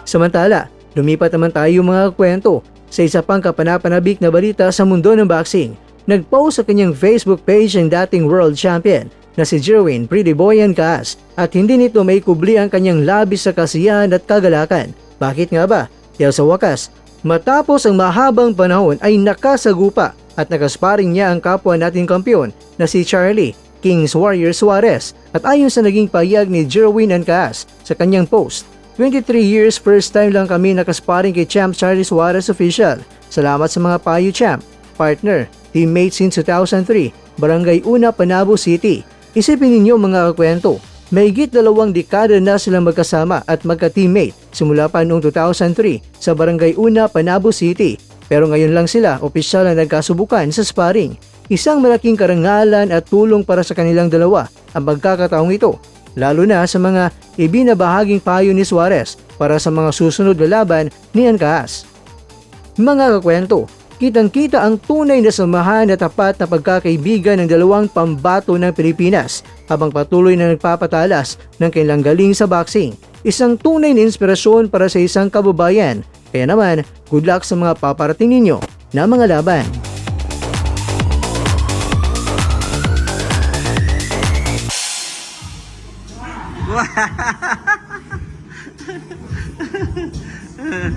Samantala, lumipat naman tayo mga kwento sa isa pang kapanapanabik na balita sa mundo ng boxing. Nag-post sa kanyang Facebook page ang dating world champion na si Jerwin Pretty Boy Ancaas at hindi nito may kubli ang kanyang labis sa kasiyahan at kagalakan. Bakit nga ba? Dahil sa wakas, matapos ang mahabang panahon ay nakasagupa at nakasparing niya ang kapwa nating kampiyon na si Charlie Kings Warrior Suarez. At ayon sa naging pahayag ni Jerwin Ancaas sa kanyang post, 23 years first time lang kami nakasparing kay Champ Charlie Suarez official. Salamat sa mga payo Champ, partner, teammate since 2003, Barangay Una, Panabo City. Isipin ninyo mga kakwento, mahigit 2 dekada na silang magkasama at magka-teammate simula pa noong 2003 sa Barangay Una, Panabo City. Pero ngayon lang sila opisyal na nagkasubukan sa sparring. Isang malaking karangalan at tulong para sa kanilang dalawa ang pagkakataong ito, lalo na sa mga ibinabahaging payo ni Suarez para sa mga susunod na laban ni Ancaas. Mga kakwento, kitang-kita ang tunay na samahan at tapat na pagkakaibigan ng dalawang pambato ng Pilipinas habang patuloy na nagpapatalas ng kanilang galing sa boxing. Isang tunay na inspirasyon para sa isang kababayan. Kaya naman, good luck sa mga paparating ninyo na mga laban.